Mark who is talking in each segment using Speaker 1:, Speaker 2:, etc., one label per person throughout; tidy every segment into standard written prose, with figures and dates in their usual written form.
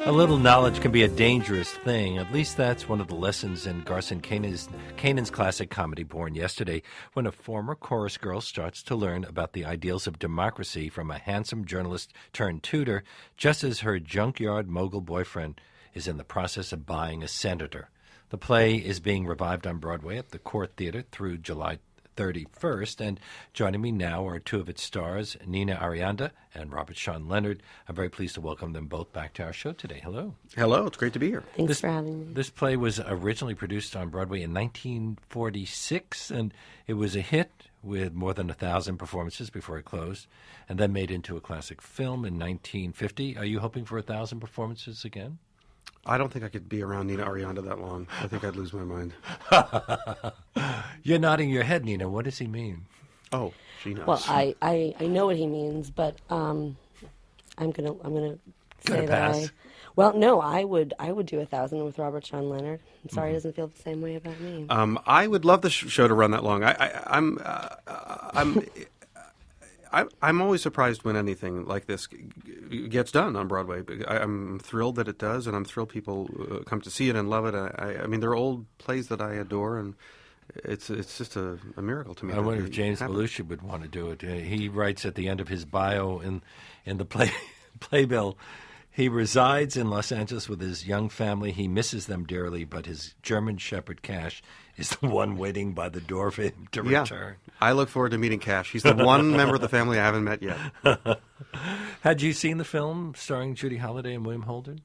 Speaker 1: A little knowledge can be a dangerous thing. At least that's one of the lessons in Garson Kanan's classic comedy Born Yesterday, when a former chorus girl starts to learn about the ideals of democracy from a handsome journalist turned tutor, just as her junkyard mogul boyfriend is in the process of buying a senator. The play is being revived on Broadway at the Cort Theatre through July 31st, and joining me now are two of its stars, Nina Arianda and Robert Sean Leonard. I'm very pleased to welcome them both back to our show today. Hello.
Speaker 2: Hello, it's great to be here.
Speaker 3: Thanks for having me.
Speaker 1: This play was originally produced on Broadway in 1946, and it was a hit with more than 1,000 performances before it closed, and then made into a classic film in 1950. Are you hoping for 1,000 performances again?
Speaker 2: I don't think I could be around Nina Arianda that long. I think I'd lose my mind.
Speaker 1: You're nodding your head, Nina. What does he mean?
Speaker 2: Oh, she knows.
Speaker 3: Well, I know what he means, but I'm gonna say that I would do 1,000 with Robert Sean Leonard. I'm sorry, he doesn't feel the same way about me.
Speaker 2: I would love the show to run that long. I'm always surprised when anything like this gets done on Broadway. I'm thrilled that it does, and I'm thrilled people come to see it and love it. I mean, they're old plays that I adore, and it's just a miracle to me.
Speaker 1: I wonder if James Belushi would want to do it. He writes at the end of his bio in the playbill, he resides in Los Angeles with his young family. He misses them dearly, but his German Shepherd Cash is the one waiting by the door for him to return.
Speaker 2: I look forward to meeting Cash. He's the one member of the family I haven't met yet.
Speaker 1: Had you seen the film starring Judy Holliday and William Holden?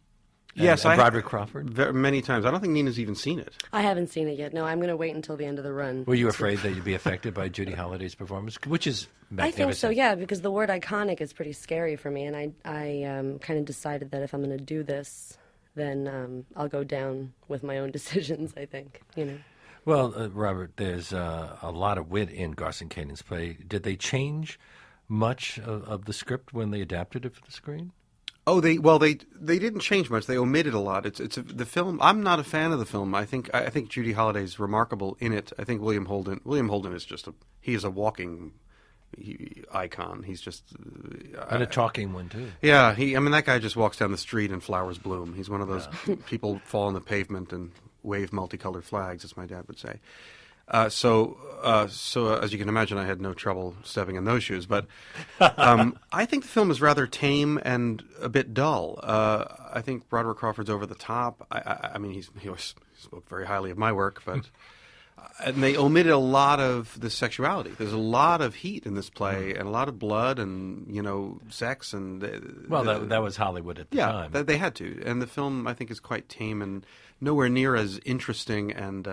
Speaker 2: Yes,
Speaker 1: and Broderick Crawford?
Speaker 2: Many times. I don't think Nina's even seen it.
Speaker 3: I haven't seen it yet. No, I'm going to wait until the end of the run.
Speaker 1: Were you afraid that you'd be affected by Judy Holliday's performance, which is magnificent?
Speaker 3: I think so, yeah, because the word iconic is pretty scary for me, and I kind of decided that if I'm going to do this, then I'll go down with my own decisions, I think, you know.
Speaker 1: Well, Robert, there's a lot of wit in Garson Kanan's play. Did they change much of the script when they adapted it for the screen?
Speaker 2: Oh, they didn't change much. They omitted a lot. The film. I'm not a fan of the film. I think Judy Holliday's remarkable in it. I think William Holden is he is a walking icon. He's just
Speaker 1: and a talking one too.
Speaker 2: Yeah, that guy just walks down the street and flowers bloom. He's one of those people fall on the pavement and wave multicolored flags, as my dad would say. So as you can imagine, I had no trouble stepping in those shoes. But I think the film is rather tame and a bit dull. I think Broderick Crawford's over the top. I mean, he always spoke very highly of my work, but and they omitted a lot of the sexuality. There's a lot of heat in this play, and a lot of blood, and sex, and
Speaker 1: that was Hollywood at the time.
Speaker 2: Yeah, they had to. And the film, I think, is quite tame and nowhere near as interesting and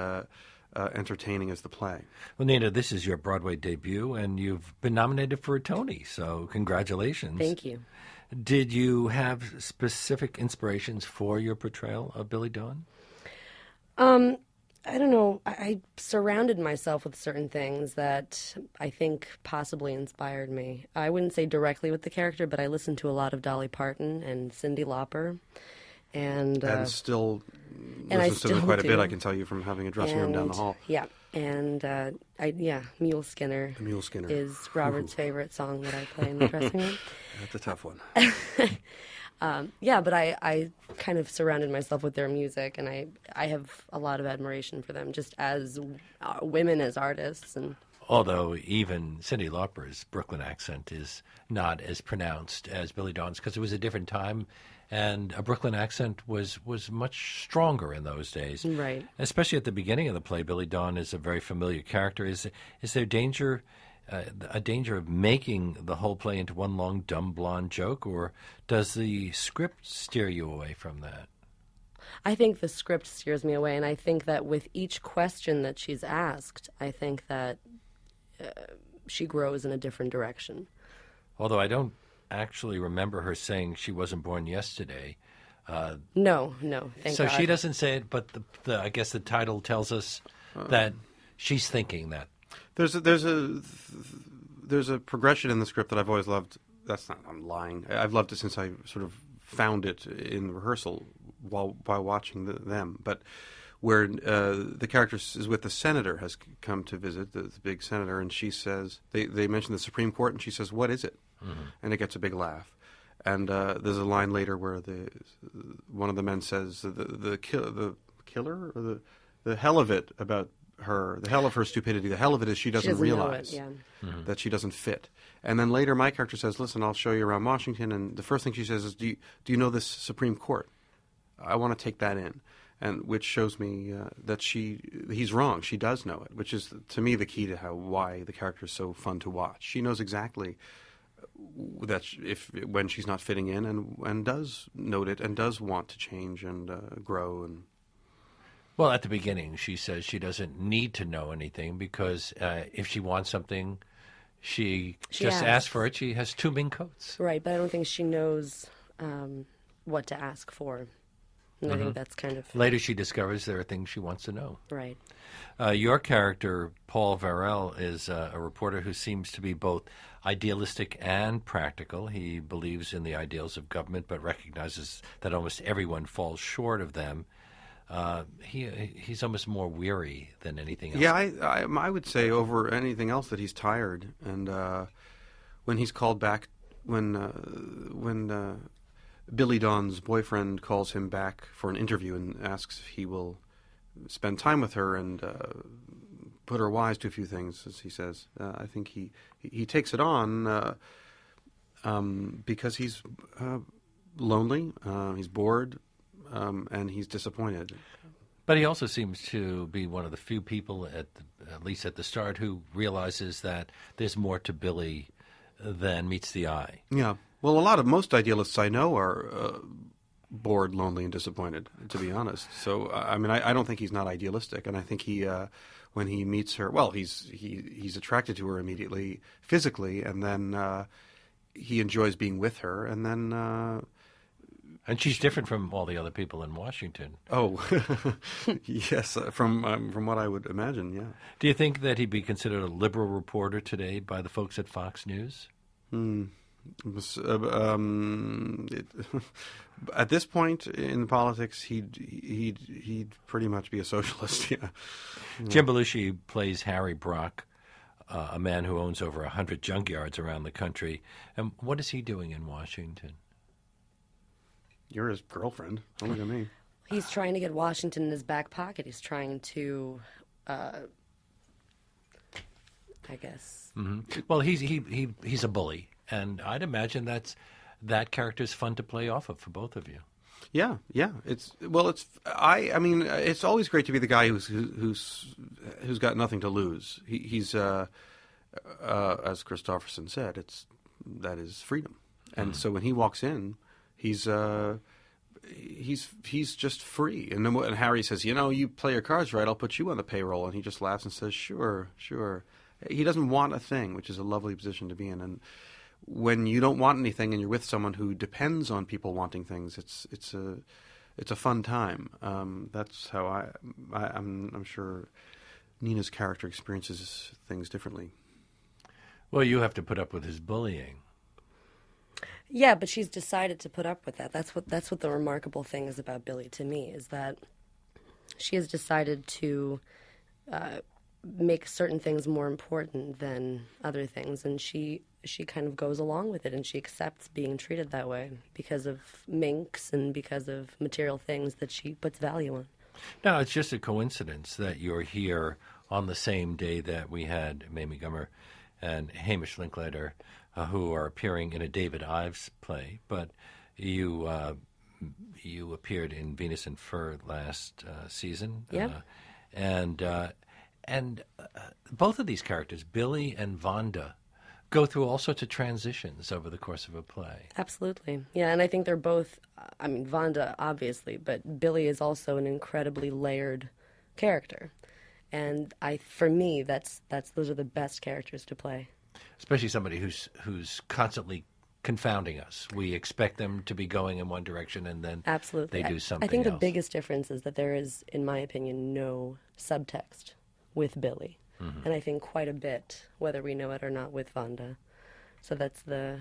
Speaker 2: entertaining as the play.
Speaker 1: Well, Nina, this is your Broadway debut, and you've been nominated for a Tony, so congratulations.
Speaker 3: Thank you.
Speaker 1: Did you have specific inspirations for your portrayal of Billy Dawn?
Speaker 3: I don't know. I surrounded myself with certain things that I think possibly inspired me. I wouldn't say directly with the character, but I listened to a lot of Dolly Parton and Cyndi Lauper. And
Speaker 2: still listens to them quite a bit, I can tell you, from having a dressing room down the hall.
Speaker 3: Yeah, and Mule Skinner.
Speaker 2: Mule Skinner
Speaker 3: is Robert's favorite song that I play in the dressing room.
Speaker 2: That's a tough one.
Speaker 3: But I kind of surrounded myself with their music, and I have a lot of admiration for them, just as women as artists. And
Speaker 1: although even Cyndi Lauper's Brooklyn accent is not as pronounced as Billy Dawn's, because it was a different time. And a Brooklyn accent was much stronger in those days.
Speaker 3: Right.
Speaker 1: Especially at the beginning of the play, Billy Dawn is a very familiar character. Is there a danger of making the whole play into one long, dumb, blonde joke, or does the script steer you away from that?
Speaker 3: I think the script steers me away, and I think that with each question that she's asked, I think that she grows in a different direction.
Speaker 1: Although I don't actually remember her saying she wasn't born yesterday.
Speaker 3: No, thank
Speaker 1: so
Speaker 3: God.
Speaker 1: She doesn't say it, but I guess the title tells us that she's thinking that.
Speaker 2: There's a progression in the script that I've always loved. I'm lying. I've loved it since I sort of found it in rehearsal while watching them. But where the character is with the senator, has come to visit the big senator, and she says they mention the Supreme Court, and she says, "What is it?" Mm-hmm. And it gets a big laugh. And there's a line later where one of the men says the killer or the hell of it about her, the hell of her stupidity, the hell of it is she doesn't realize that she doesn't fit. And then later my character says, listen, I'll show you around Washington. And the first thing she says is, do you know this Supreme Court? I want to take that in. And which shows me that he's wrong. She does know it, which is, to me, the key to why the character is so fun to watch. She knows exactly that when she's not fitting in, and does note it, and does want to change and grow. And
Speaker 1: well, at the beginning, she says she doesn't need to know anything because if she wants something, she just asks for it. She has two mink coats.
Speaker 3: Right, but I don't think she knows what to ask for. And I think that's kind of...
Speaker 1: Later she discovers there are things she wants to know.
Speaker 3: Right.
Speaker 1: Your character, Paul Varel, is a reporter who seems to be both idealistic and practical. He believes in the ideals of government but recognizes that almost everyone falls short of them. He's almost more weary than anything else.
Speaker 2: Yeah, I would say over anything else that he's tired. And when he's called back, when Billy Dawn's boyfriend calls him back for an interview and asks if he will spend time with her and put her wise to a few things, as he says, I think he takes it on because he's lonely, he's bored, and he's disappointed.
Speaker 1: But he also seems to be one of the few people, at least at the start, who realizes that there's more to Billy than meets the eye.
Speaker 2: Yeah. Well, most idealists I know are bored, lonely, and disappointed, to be honest. So, I mean, I don't think he's not idealistic, and I think when he meets her, well, he's attracted to her immediately, physically, and then he enjoys being with her, and then...
Speaker 1: and she's different from all the other people in Washington.
Speaker 2: Oh, yes, from what I would imagine, yeah.
Speaker 1: Do you think that he'd be considered a liberal reporter today by the folks at Fox News?
Speaker 2: At this point in politics, he'd pretty much be a socialist. Yeah.
Speaker 1: Jim Belushi plays Harry Brock, a man who owns over 100 junkyards around the country. And what is he doing in Washington?
Speaker 2: You're his girlfriend. Don't look at me.
Speaker 3: He's trying to get Washington in his back pocket. He's trying to, I guess.
Speaker 1: Mm-hmm. Well, he's a bully. And I'd imagine that character's fun to play off of for both of you.
Speaker 2: Yeah. It's always great to be the guy who's got nothing to lose. He's as Christopherson said, that is freedom. And so when he walks in, he's just free. And then and Harry says, you play your cards right, I'll put you on the payroll. And he just laughs and says, sure. He doesn't want a thing, which is a lovely position to be in. And when you don't want anything and you're with someone who depends on people wanting things, it's a fun time. That's how I'm sure Nina's character experiences things differently.
Speaker 1: Well, you have to put up with his bullying.
Speaker 3: Yeah, but she's decided to put up with that. That's what the remarkable thing is about Billy to me, is that she has decided to make certain things more important than other things, and she kind of goes along with it, and she accepts being treated that way because of minks and because of material things that she puts value on.
Speaker 1: Now, it's just a coincidence that you're here on the same day that we had Mamie Gummer and Hamish Linklater, who are appearing in a David Ives play, but you appeared in Venus and Fur last season.
Speaker 3: Yeah.
Speaker 1: And both of these characters, Billy and Vonda, go through all sorts of transitions over the course of a play.
Speaker 3: Absolutely. Yeah, and I think they're both, Vonda, obviously, but Billy is also an incredibly layered character. And for me, those are the best characters to play. Especially
Speaker 1: somebody who's constantly confounding us. We expect them to be going in one direction, and then
Speaker 3: absolutely
Speaker 1: they do something else.
Speaker 3: I think the biggest difference is that there is, in my opinion, no subtext with Billy. Mm-hmm. And I think quite a bit, whether we know it or not, with Vonda. So that's the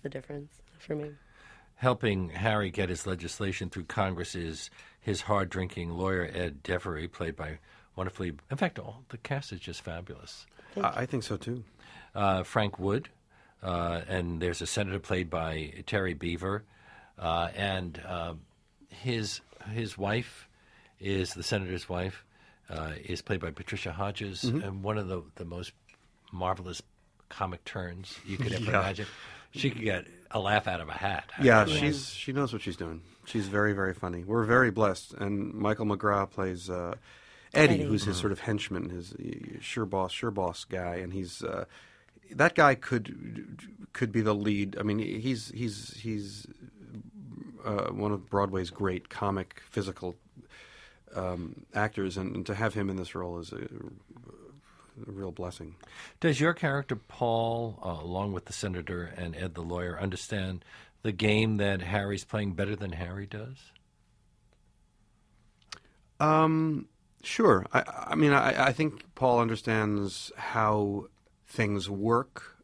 Speaker 3: difference for me.
Speaker 1: Helping Harry get his legislation through Congress is his hard-drinking lawyer, Ed Devery, played by wonderfully... In fact, the cast is just fabulous.
Speaker 2: I think so, too.
Speaker 1: Frank Wood, and there's a senator played by Terry Beaver, and his wife is the senator's wife is played by Patricia Hodges, and one of the most marvelous comic turns you could ever imagine. She could get a laugh out of a hat.
Speaker 2: Yeah, she knows what she's doing. She's very, very funny. We're very blessed. And Michael McGrath plays Eddie, who's his sort of henchman, his sure boss guy, and he's that guy could be the lead. I mean, he's one of Broadway's great comic physical actors, and to have him in this role is a real blessing.
Speaker 1: Does your character, Paul, along with the senator and Ed the lawyer, understand the game that Harry's playing better than Harry does?
Speaker 2: Sure. I mean, I think Paul understands how things work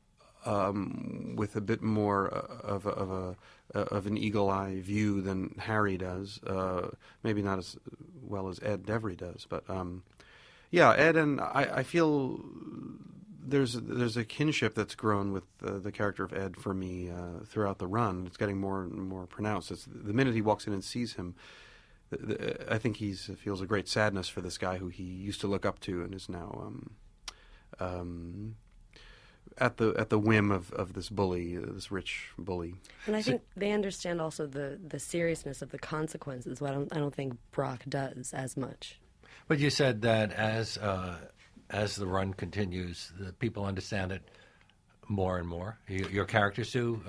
Speaker 2: with a bit more of an eagle eye view than Harry does. Maybe not as well as Ed Devery does, but yeah, Ed and I feel there's a kinship that's grown with the character of Ed for me throughout the run. It's getting more and more pronounced. It's the minute he walks in and sees him, I think he feels a great sadness for this guy who he used to look up to and is now at the whim of this bully, this rich bully.
Speaker 3: And I think they understand also the seriousness of the consequences. What I don't think Brock does as much.
Speaker 1: But you said that as the run continues, the people understand it more and more. Your characters do.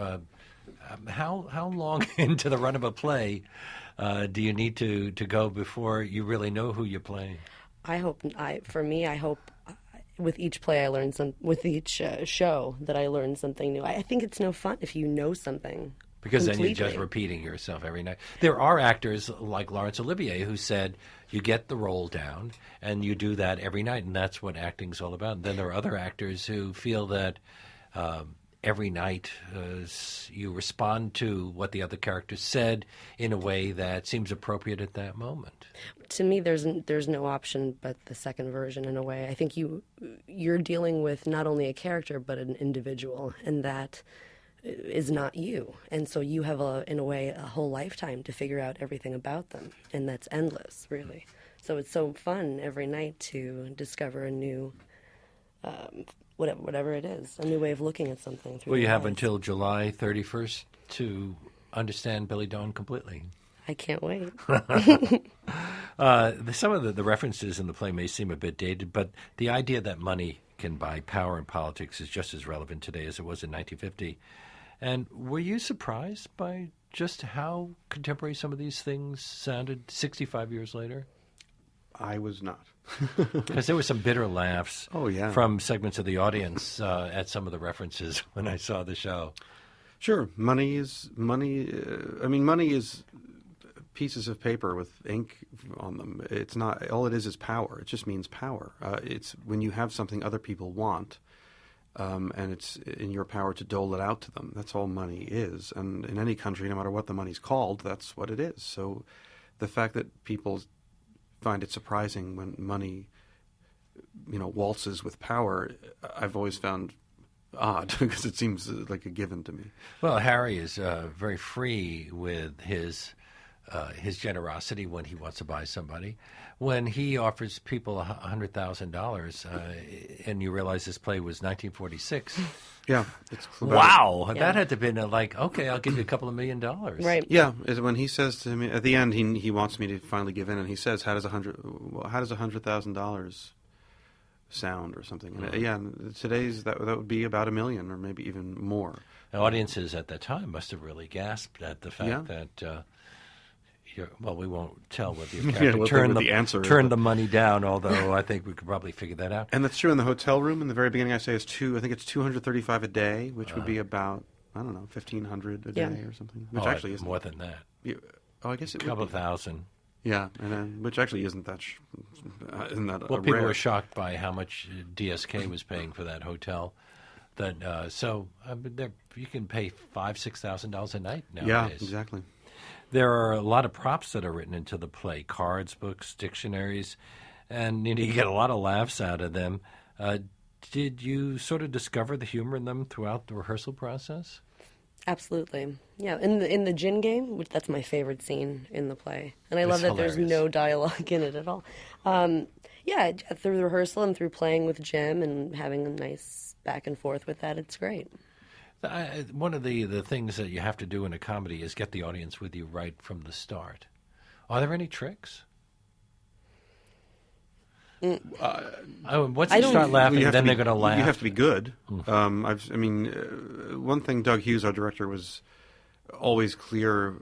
Speaker 1: How long into the run of a play do you need to go before you really know who you're playing?
Speaker 3: I hope with each play I learn with each show that I learn something new. I think it's no fun if you know something.
Speaker 1: Because
Speaker 3: completely.
Speaker 1: Then you're just repeating yourself every night. There are actors like Laurence Olivier who said you get the role down and you do that every night, and that's what acting's all about. And then there are other actors who feel that every night you respond to what the other character said in a way that seems appropriate at that moment.
Speaker 3: To me, there's no option but the second version in a way. I think you're dealing with not only a character but an individual, and that is not you. And so you have, in a way, a whole lifetime to figure out everything about them, and that's endless, really. So it's so fun every night to discover a new whatever it is, a new way of looking at something.
Speaker 1: Well, you have until July 31st to understand Billy Dawn completely.
Speaker 3: I can't wait.
Speaker 1: Some of the references in the play may seem a bit dated, but the idea that money can buy power in politics is just as relevant today as it was in 1950. And were you surprised by just how contemporary some of these things sounded 65 years later?
Speaker 2: I was not.
Speaker 1: Because there were some bitter laughs from segments of the audience at some of the references when I saw the show.
Speaker 2: Sure. Money is pieces of paper with ink on them. It's not, all it is power. It just means power. It's when you have something other people want, and it's in your power to dole it out to them. That's all money is. And in any country, no matter what the money's called, that's what it is. So the fact that people find it surprising when money, waltzes with power, I've always found odd because it seems like a given to me.
Speaker 1: Well, Harry is very free with his generosity when he wants to buy somebody. When he offers people $100,000, and you realize this play was 1946.
Speaker 2: Yeah.
Speaker 1: Wow. That had to have been okay, I'll give you a couple of $1 million.
Speaker 3: Right.
Speaker 2: Yeah. When he says to me, at the end, he wants me to finally give in, and he says, how does $100,000 sound or something? And, today's, that would be about $1 million or maybe even more.
Speaker 1: The audiences at that time must have really gasped at the fact that... we won't tell whether your character turned the money down, although I think we could probably figure that out.
Speaker 2: And that's true in the hotel room. In the very beginning, I say it's $235 a day, which would be about, I don't know, $1,500 a day or something. Which actually isn't
Speaker 1: more than that.
Speaker 2: I guess it would be.
Speaker 1: A couple of thousand.
Speaker 2: Yeah, and then, which actually isn't that
Speaker 1: Well, people were shocked by how much DSK was paying for that hotel. You can pay $5,000-$6,000 a night nowadays.
Speaker 2: Yeah, exactly.
Speaker 1: There are a lot of props that are written into the play, cards, books, dictionaries, and you get a lot of laughs out of them. Do Did you sort of discover the humor in them throughout the rehearsal process?
Speaker 3: Absolutely. Yeah, in the gin game, which that's my favorite scene in the play. And I love that
Speaker 1: hilarious.
Speaker 3: there's no dialogue in it at all. Yeah, through the rehearsal and through playing with Jim and having a nice back and forth with that, it's great.
Speaker 1: One of the things that you have to do in a comedy is get the audience with you right from the start. Are there any tricks? Once you start laughing, then they're going to laugh.
Speaker 2: You have to be good. One thing Doug Hughes, our director, was always clear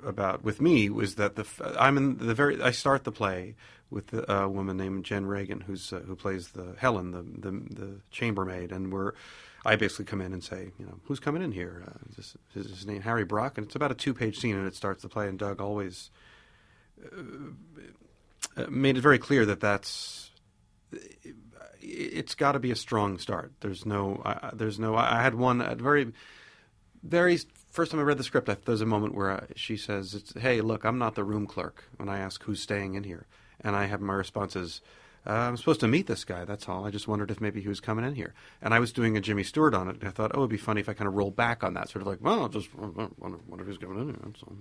Speaker 2: about with me was that I start the play with a woman named Jen Reagan, who plays the Helen, the chambermaid, and I basically come in and say, who's coming in here? Is his name Harry Brock? And it's about a 2-page scene, and it starts the play. And Doug always made it very clear that it's got to be a strong start. I had one at very first time I read the script. There's a moment where she says, "Hey, look, I'm not the room clerk." When I ask who's staying in here, and I have my response is, "I'm supposed to meet this guy. That's all. I just wondered if maybe he was coming in here." And I was doing a Jimmy Stewart on it, and I thought, it'd be funny if I kind of roll back on that, sort of like, well, just wonder if he's coming in here. That's all.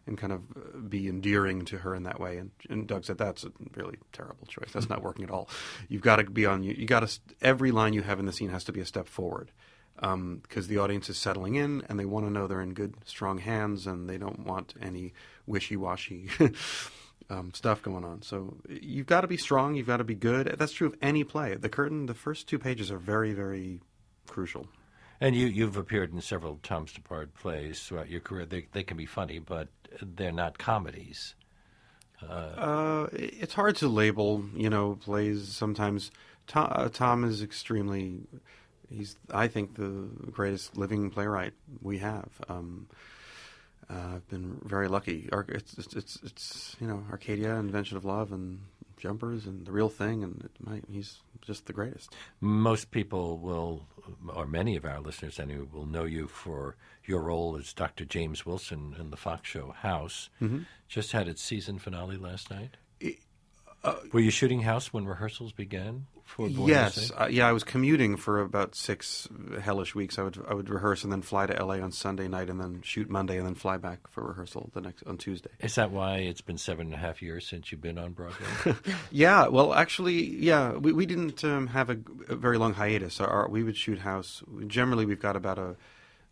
Speaker 2: And kind of be endearing to her in that way. And Doug said, that's a really terrible choice. That's not working at all. You've got to be every line you have in the scene has to be a step forward, because the audience is settling in and they want to know they're in good, strong hands, and they don't want any wishy-washy stuff going on. So you've got to be strong. You've got to be good. That's true of any play. The first 2 pages are very, very crucial.
Speaker 1: And you've appeared in several Tom's Depart plays throughout your career. They can be funny, but they're not comedies.
Speaker 2: It's hard to label, plays sometimes. Tom is he's, I think, the greatest living playwright we have. I've been very lucky. It's Arcadia, Invention of Love, and Jumpers, and The Real Thing, and he's just the greatest.
Speaker 1: Most people will, or many of our listeners anyway, will know you for your role as Dr. James Wilson in the Fox show House. Mm-hmm. Just had its season finale last night. Were you shooting House when rehearsals began?
Speaker 2: Yes. I was commuting for about 6 hellish weeks. I would rehearse and then fly to L.A. on Sunday night and then shoot Monday and then fly back for rehearsal on Tuesday.
Speaker 1: Is that why it's been 7.5 years since you've been on Broadway?
Speaker 2: Yeah. Well, actually, we didn't have a very long hiatus. We would shoot House. Generally, we've got about a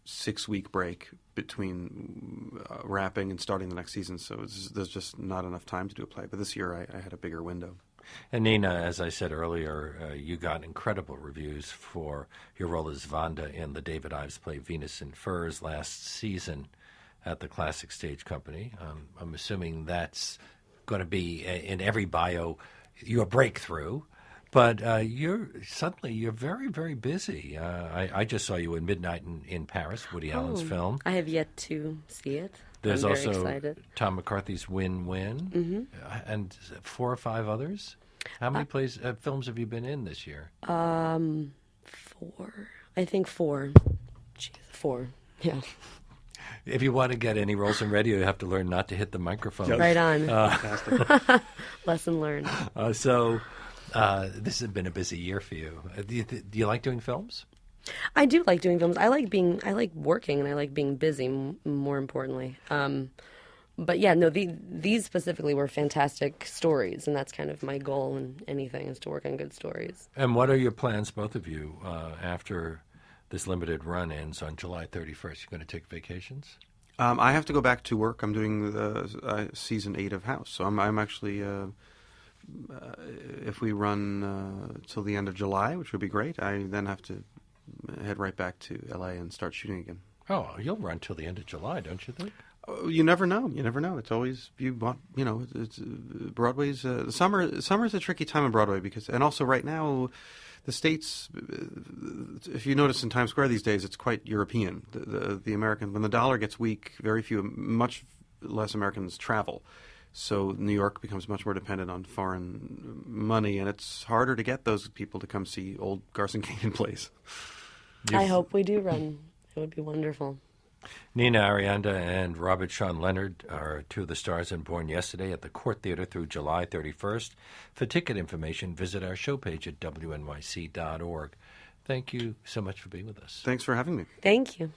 Speaker 2: 6-week break between wrapping and starting the next season, so there's just not enough time to do a play. But this year I had a bigger window.
Speaker 1: And Nina, as I said earlier, you got incredible reviews for your role as Vanda in the David Ives play Venus in Furs last season at the Classic Stage Company. I'm assuming that's going to be in every bio your breakthrough. But you're very, very busy. I just saw you in Midnight in Paris, Woody Allen's film.
Speaker 3: I have yet to see it.
Speaker 1: There's
Speaker 3: I'm very
Speaker 1: also
Speaker 3: excited. Tom
Speaker 1: McCarthy's Win-Win, and 4 or 5 others. How many films have you been in this year?
Speaker 3: 4. I think 4. Jeez, 4. Yeah.
Speaker 1: If you want to get any roles in radio, you have to learn not to hit the microphone.
Speaker 3: Right on. Lesson learned.
Speaker 1: This has been a busy year for you. Do you like doing films?
Speaker 3: I do like doing films. I like working, and I like being busy. More importantly, but yeah, no. These specifically were fantastic stories, and that's kind of my goal in anything is to work on good stories.
Speaker 1: And what are your plans, both of you, after this limited run ends on July 31st? You're going to take vacations?
Speaker 2: I have to go back to work. I'm doing the season 8 of House, so I'm actually. If we run till the end of July, which would be great, I then have to head right back to L.A. and start shooting again.
Speaker 1: Oh, you'll run till the end of July, don't you think?
Speaker 2: You never know. It's always it's Broadway's the summer's a tricky time on Broadway and also right now the States. If you notice in Times Square these days, it's quite European. The American, when the dollar gets weak, much less Americans travel. So New York becomes much more dependent on foreign money, and it's harder to get those people to come see old Garson Kanin plays.
Speaker 3: I hope we do run. It would be wonderful.
Speaker 1: Nina Arianda and Robert Sean Leonard are two of the stars in Born Yesterday at the Cort Theatre through July 31st. For ticket information, visit our show page at WNYC.org. Thank you so much for being with us.
Speaker 2: Thanks for having me.
Speaker 3: Thank you.